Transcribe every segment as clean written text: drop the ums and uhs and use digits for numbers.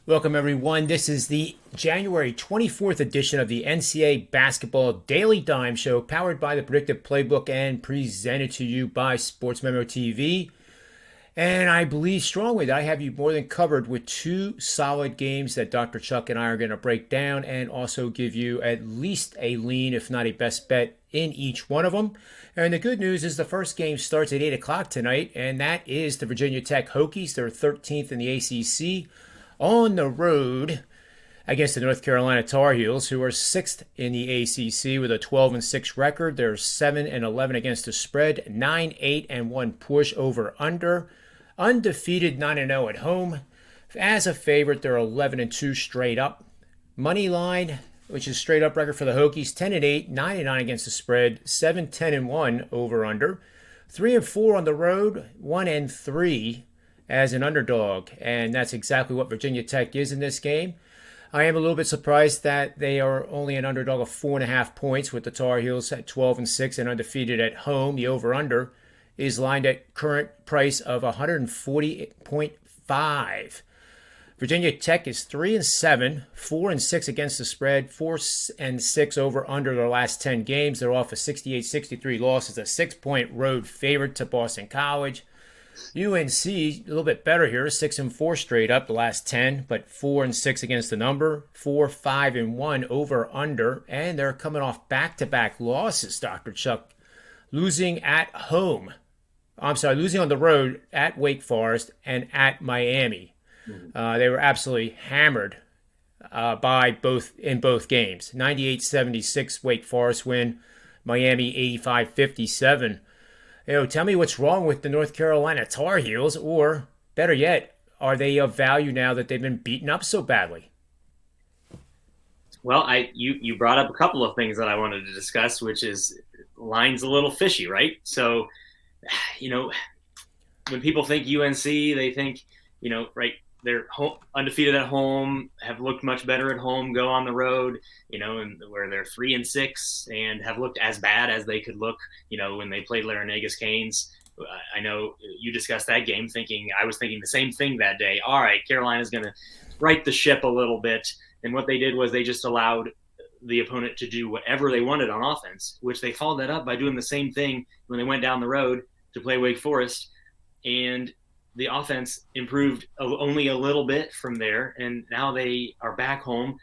Welcome, everyone. This is the January 24th edition of the NCAA Basketball Daily Dime Show, powered by the Predictive Playbook and presented to you by SportsMemo TV. And I believe strongly that I have you more than covered with two solid games that Dr. Chuck and I are going to break down and also give you at least a lean, if not a best bet, in each one of them. And the good news is the first game starts at 8 o'clock tonight, and that is the Virginia Tech Hokies. They're 13th in the ACC on the road against the North Carolina Tar Heels, who are 6th in the ACC with a 12-6 record. They're 7-11 against the spread, 9-8-1 push over under, undefeated 9-0 at home. As a favorite, they're 11-2 straight up. Money line, which is straight up record for the Hokies, 10-8, 9-9 against the spread, 7-10-1 over under, 3-4 on the road, 1-3 as an underdog, and that's exactly what Virginia Tech is in this game. I am a little bit surprised that they are only an underdog of 4.5 points, with the Tar Heels at 12-6 and undefeated at home. The over/under is lined at current price of 140.5. Virginia Tech is 3-7, 4-6 against the spread, 4-6 over under their last 10 games. They're off a 68-63 loss as a 6-point road favorite to Boston College. UNC, a little bit better here, 6-4 straight up the last 10, but 4-6 against the number, 4-5-1 over under, and they're coming off back-to-back losses, Dr. Chuck, losing at home. Losing on the road at Wake Forest and at Miami. They were absolutely hammered by both games. 98-76 Wake Forest win, Miami 85-57. Tell me what's wrong with the North Carolina Tar Heels, or better yet, are they of value now that they've been beaten up so badly? Well, you brought up a couple of things that I wanted to discuss, which is line's a little fishy, right? So, when people think UNC, they think, right, they're undefeated at home, have looked much better at home, go on the road, and where they're 3-6 and have looked as bad as they could look, when they played Larinagas Canes. I know you discussed that game I was thinking the same thing that day. All right, Carolina's going to right the ship a little bit. And what they did was they just allowed the opponent to do whatever they wanted on offense, which they followed that up by doing the same thing when they went down the road to play Wake Forest. And the offense improved only a little bit from there, and now they are back home,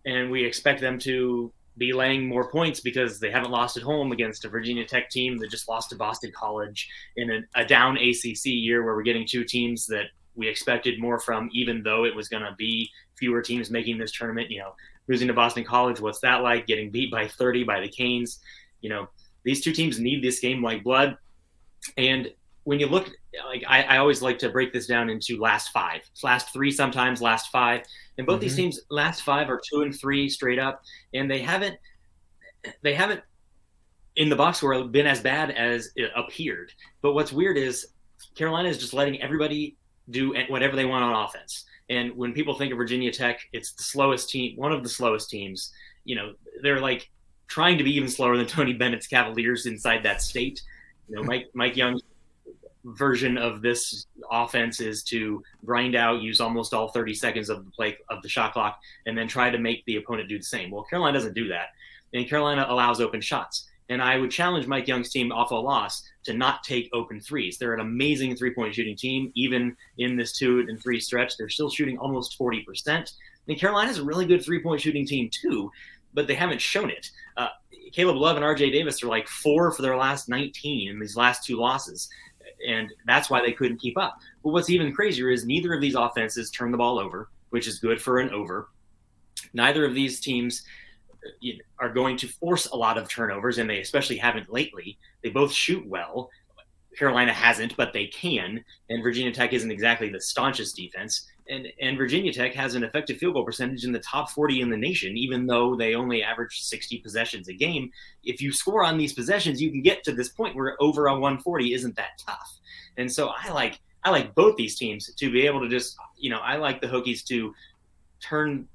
and we expect them to be laying more points because they haven't lost at home against a Virginia Tech team that just lost to Boston College in a down ACC year, where we're getting two teams that we expected more from, even though it was going to be fewer teams making this tournament. Losing to Boston College, what's that like? Getting beat by 30 by the Canes. These two teams need this game like blood. And when you look, I always like to break this down into last three, sometimes last five. And both these teams, last five, are 2-3 straight up, and they haven't in the box score been as bad as it appeared. But what's weird is Carolina is just letting everybody do whatever they want on offense. And when people think of Virginia Tech, it's the slowest team, one of the slowest teams. They're like trying to be even slower than Tony Bennett's Cavaliers inside that state. Mike Young's version of this offense is to grind out, use almost all 30 seconds of the play of the shot clock, and then try to make the opponent do the same. Well, Carolina doesn't do that, and Carolina allows open shots. And I would challenge Mike Young's team off a loss to not take open threes. They're an amazing three-point shooting team. Even in this 2-3 stretch, they're still shooting almost 40%. And Carolina's a really good three-point shooting team too, but they haven't shown it. Caleb Love and RJ Davis are like 4 for their last 19 in these last two losses. And that's why they couldn't keep up. But what's even crazier is neither of these offenses turn the ball over, which is good for an over. Neither of these teams are going to force a lot of turnovers, and they especially haven't lately. They both shoot well. Carolina hasn't, but they can. And Virginia Tech isn't exactly the staunchest defense. And Virginia Tech has an effective field goal percentage in the top 40 in the nation, even though they only average 60 possessions a game. If you score on these possessions, you can get to this point where over a 140 isn't that tough. And so I like both these teams to be able to just, I like the Hokies to turn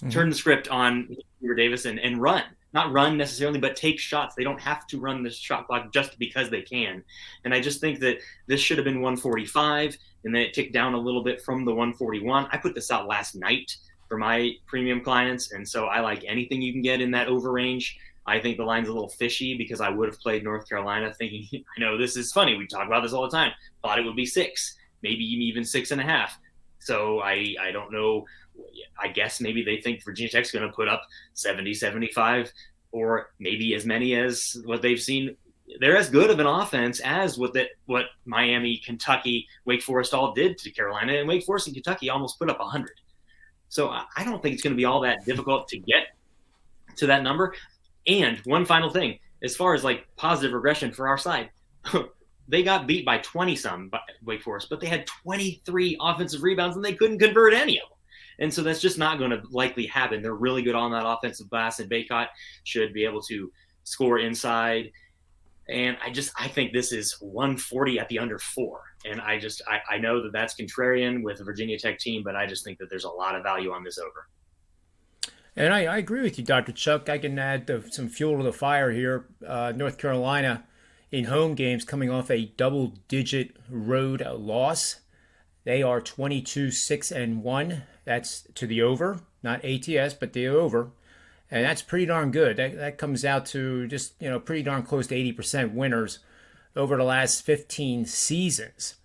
turn the script on Davis and run. Not run necessarily, but take shots. They don't have to run this shot clock just because they can. And I just think that this should have been 145. and then it ticked down a little bit from the 141. I put this out last night for my premium clients, and so I like anything you can get in that over range. I think the line's a little fishy because I would have played North Carolina thinking, I know this is funny, we talk about this all the time, thought it would be 6, maybe even 6.5. So I don't know. I guess maybe they think Virginia Tech's going to put up 70, 75, or maybe as many as what they've seen. They're as good of an offense as what Miami, Kentucky, Wake Forest all did to Carolina, and Wake Forest and Kentucky almost put up 100. So I don't think it's going to be all that difficult to get to that number. And one final thing, as far as like positive regression for our side, they got beat by 20-some by Wake Forest, but they had 23 offensive rebounds and they couldn't convert any of them. And so that's just not going to likely happen. They're really good on that offensive glass, and Baycott should be able to score inside. And I think this is 140 at the under 4. And I know that that's contrarian with a Virginia Tech team, but I just think that there's a lot of value on this over. And I agree with you, Dr. Chuck. I can add some fuel to the fire here. North Carolina in home games coming off a double-digit road loss. They are 22-6-1. That's to the over, not ATS, but the over. And that's pretty darn good. That comes out to just, pretty darn close to 80% winners over the last 15 seasons.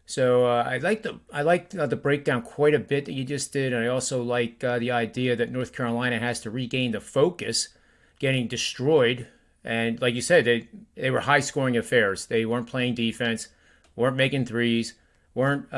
So I like the breakdown quite a bit that you just did. And I also like the idea that North Carolina has to regain the focus, getting destroyed. And like you said, they were high-scoring affairs. They weren't playing defense, weren't making threes, weren't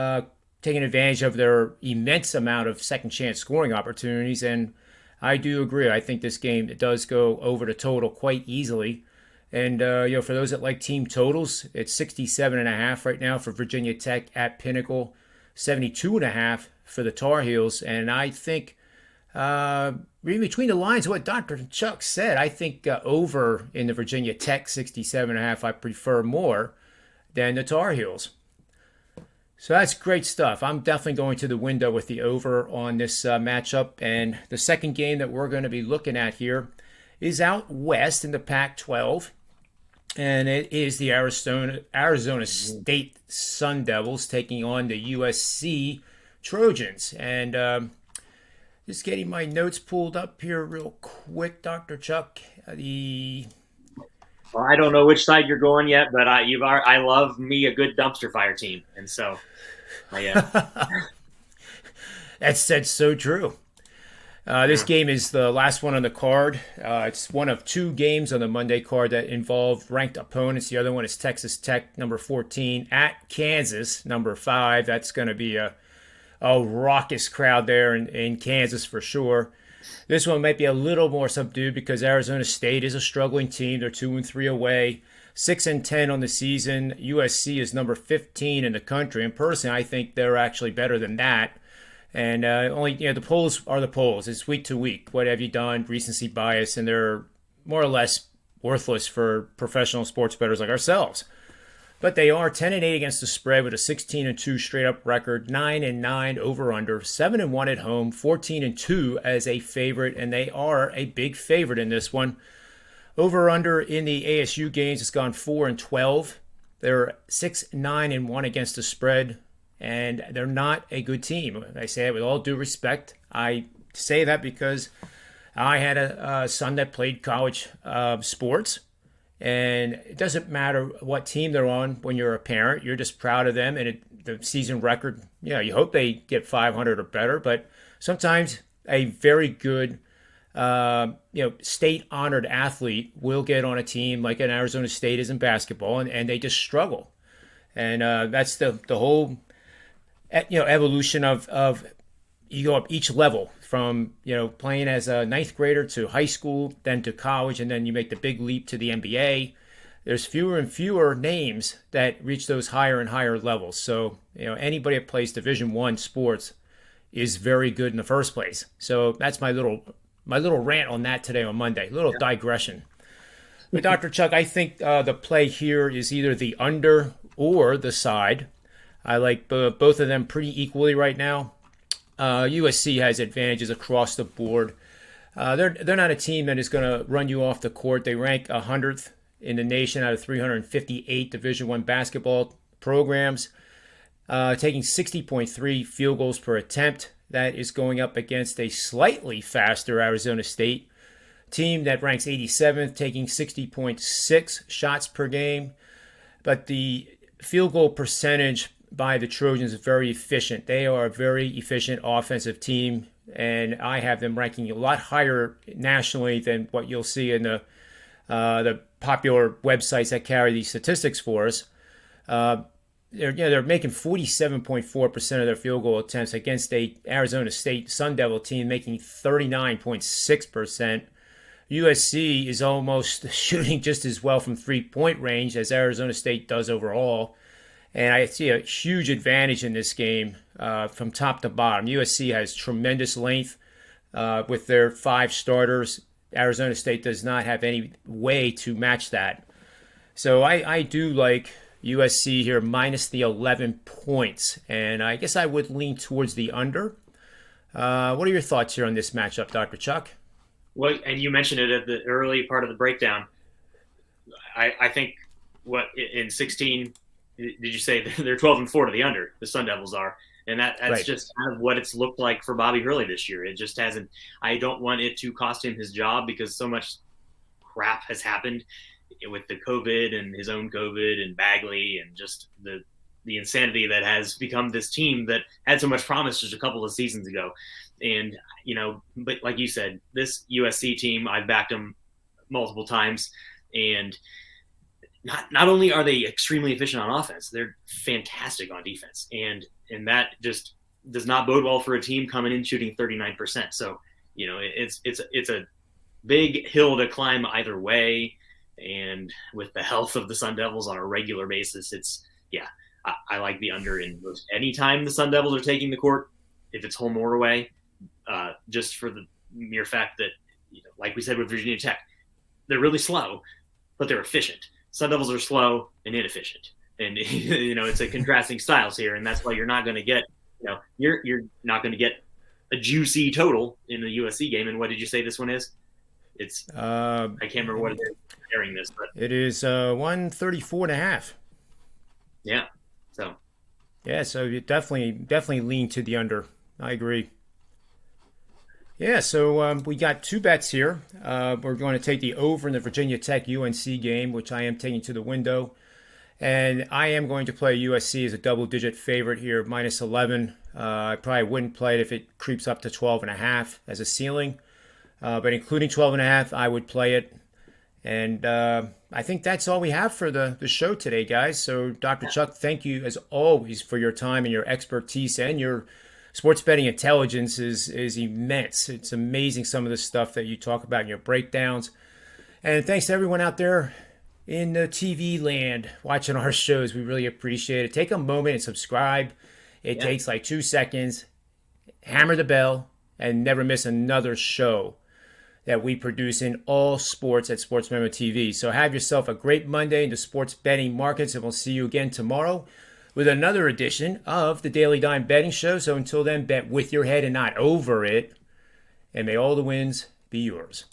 taking advantage of their immense amount of second-chance scoring opportunities. And I do agree. I think this game, it does go over the total quite easily. And, for those that like team totals, it's 67.5 right now for Virginia Tech at Pinnacle, 72.5 for the Tar Heels. And I think, reading between the lines, what Dr. Chuck said, I think over in the Virginia Tech 67.5, I prefer more than the Tar Heels. So that's great stuff. I'm definitely going to the window with the over on this matchup. And the second game that we're going to be looking at here is out west in the Pac-12. And it is the Arizona State Sun Devils taking on the USC Trojans. And just getting my notes pulled up here real quick, Dr. Chuck. Well, I don't know which side you're going yet, but I love me a good dumpster fire team, and so, That's so true. This game is the last one on the card. It's one of 2 games on the Monday card that involve ranked opponents. The other one is Texas Tech, number 14, at Kansas, number 5. That's going to be a raucous crowd there in Kansas for sure. This one might be a little more subdued because Arizona State is a struggling team. They're 2-3 away, 6-10 on the season. USC is number 15 in the country, and personally, I think they're actually better than that. And the polls are the polls. It's week to week. What have you done? Recency bias, and they're more or less worthless for professional sports bettors like ourselves. But they are 10-8 against the spread with a 16-2 straight-up record, 9-9 over/under, 7-1 at home, 14-2 as a favorite, and they are a big favorite in this one. Over/under in the ASU games has gone 4-12. They're 6-9-1 against the spread, and they're not a good team. I say it with all due respect. I say that because I had a son that played college sports. And it doesn't matter what team they're on when you're a parent. You're just proud of them. And the season record, you hope they get 500 or better. But sometimes a very good, state-honored athlete will get on a team like an Arizona State is in basketball, and they just struggle. And that's the whole, evolution of you go up each level from, playing as a ninth grader to high school, then to college, and then you make the big leap to the NBA. There's fewer and fewer names that reach those higher and higher levels. So, anybody that plays Division I sports is very good in the first place. So that's my little rant on that today on Monday. A little digression. But Dr. Chuck, I think the play here is either the under or the side. I like both of them pretty equally right now. USC has advantages across the board. They're not a team that is going to run you off the court. They rank 100th in the nation out of 358 Division I basketball programs. taking 60.3 field goals per attempt. That is going up against a slightly faster Arizona State team that ranks 87th, taking 60.6 shots per game. But the field goal percentage by the Trojans is very efficient. They are a very efficient offensive team, and I have them ranking a lot higher nationally than what you'll see in the popular websites that carry these statistics for us. They're making 47.4% of their field goal attempts against a Arizona State Sun Devil team making 39.6%. USC is almost shooting just as well from three-point range as Arizona State does overall. And I see a huge advantage in this game from top to bottom. USC has tremendous length with their 5 starters. Arizona State does not have any way to match that. So I do like USC here minus the 11 points. And I guess I would lean towards the under. What are your thoughts here on this matchup, Dr. Chuck? Well, and you mentioned it at the early part of the breakdown. I think in 16, did you say they're 12-4 to the under? The Sun Devils are, and that's right. Just kind of what it's looked like for Bobby Hurley this year. It just hasn't. I don't want it to cost him his job because so much crap has happened with the COVID and his own COVID and Bagley and just the insanity that has become this team that had so much promise just a couple of seasons ago. And, but like you said, this USC team, I've backed them multiple times. And not only are they extremely efficient on offense, they're fantastic on defense. And that just does not bode well for a team coming in shooting 39%. So, it's a big hill to climb either way. And with the health of the Sun Devils on a regular basis, I like the under in most any time the Sun Devils are taking the court, if it's home or away, just for the mere fact that, like we said with Virginia Tech, they're really slow, but they're efficient. Sun Devils are slow and inefficient. And, it's a contrasting styles here. And that's why you're not going to get, you're not going to get a juicy total in the USC game. And what did you say this one is? It's, I can't remember what it is comparing this, but it is 134.5. Yeah. So. Yeah. So you definitely lean to the under. I agree. Yeah, so we got 2 bets here. We're going to take the over in the Virginia Tech UNC game, which I am taking to the window. And I am going to play USC as a double-digit favorite here, minus 11. I probably wouldn't play it if it creeps up to 12.5 as a ceiling. But including 12.5, I would play it. And I think that's all we have for the show today, guys. So, Dr. Chuck, thank you, as always, for your time and your expertise and your sports betting intelligence is immense. It's amazing some of the stuff that you talk about in your breakdowns. And thanks to everyone out there in the TV land watching our shows. We really appreciate it. Take a moment and subscribe. It takes like 2 seconds. Hammer the bell and never miss another show that we produce in all sports at SportsMemo TV. So have yourself a great Monday in the sports betting markets, and we'll see you again tomorrow with another edition of the Daily Dime Betting Show. So until then, bet with your head and not over it. And may all the wins be yours.